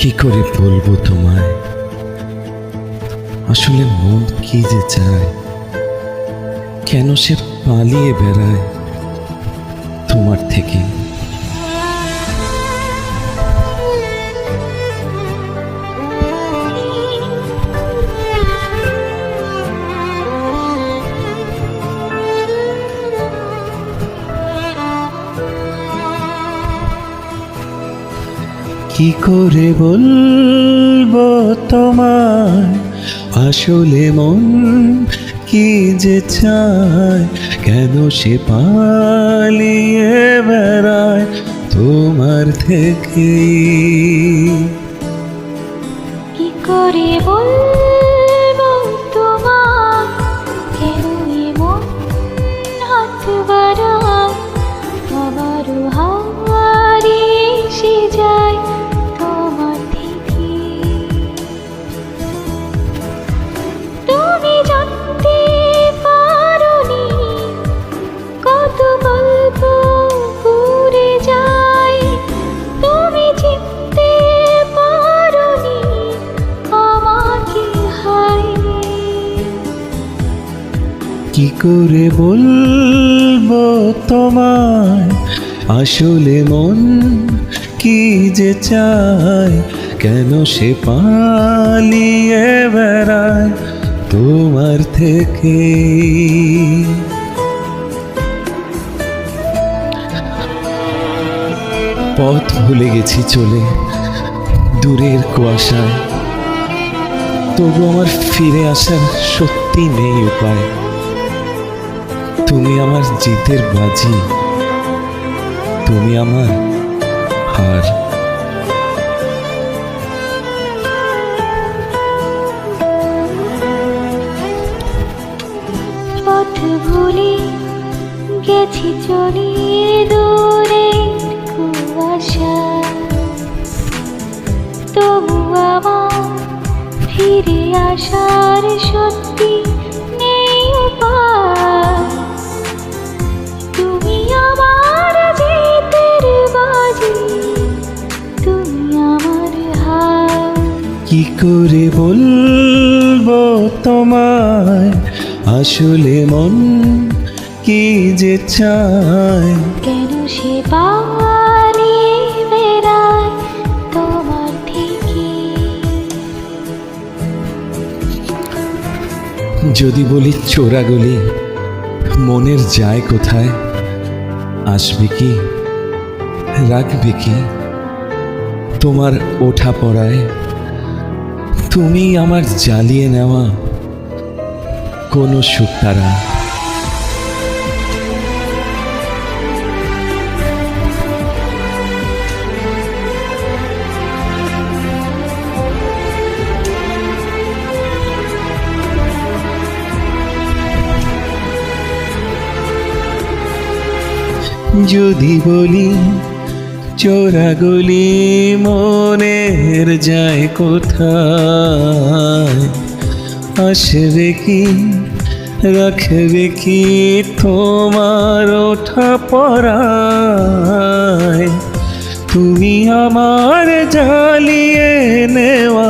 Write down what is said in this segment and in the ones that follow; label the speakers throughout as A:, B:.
A: কি করে বলবো তোমায়, আসলে মন কি যে চায়, কেন সে পালিয়ে বেড়ায় তোমার থেকে। কি করে বলবো তোমায়, আসলে মন কি যে চায়, কেন সে পালিয়ে বেড়ায় তোমার থেকে।
B: কি করে বলবো তোমায়, কেন এমন হাত বাড়ায়, আবারও হারিয়ে এসে যায় তোমার থেকে। তুমি জানতে পারোনি কত গল্প পুড়ে যায়, তুমি চিনতে পারোনি আমাকে হারিয়ে।
A: কি করে বলবো তোমায়, আসলে মন কি যে চায়, কেন সে পালিয়ে বেড়ায় তোমার থেকে। পথ ভুলে গেছি চলে দূরের কুয়াশায়, তবু আমার ফিরে আসার সত্যি নেই উপায়। তুমি আমার জিতের বাজি, তুমি আমার হার।
B: পথ ভুলে গেছি চলে দূরে কুয়াশা, তবু আমার ফিরে আসার সত্যি নেই উপায়। তুমি আমার জিতের বাজি, তুমি আমার হার।
A: কি করে বলবো তোমায়, আসলে মন কি যে চায়,
B: কেন সে পালিয়ে বেড়ায় তোমার থেকে।
A: যদি বলি চোরাগলি মনের যায় কোথায়, আসবে কি রাখবে কি তোমার ওঠা পড়ায়। তুমি আমার জ্বালিয়ে নেওয়া কোনো সুখ তারা। যদি বলি চোরাগলি মনের যায় কোথায়, আসবে কি রাখবে কি তোমার ওঠা পড়ায়। তুমি আমার জ্বালিয়ে নেওয়া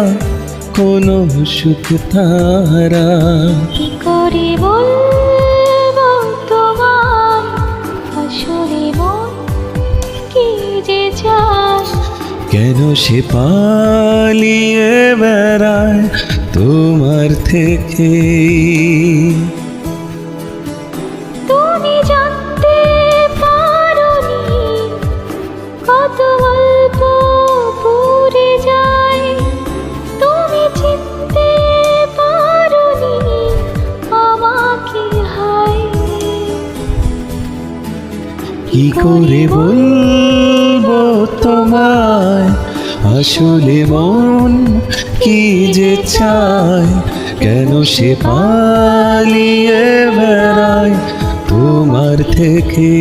A: কোনো সুখ তারা।
B: কি করে বলবো তোমায়, আসলে মন কি যে চায়,
A: কেন সে পালিয়ে বেড়ায় তোমার থেকে।
B: তুমি জানতে পারোনি কত গল্প পুড়ে যায়, তুমি চিনতে পারোনি আমাকে হারিয়ে।
A: কি করে বলবো তোমায়, আসলে মন কি যে চায়, কেন সে পালিয়ে বেড়ায় তোমার থেকে।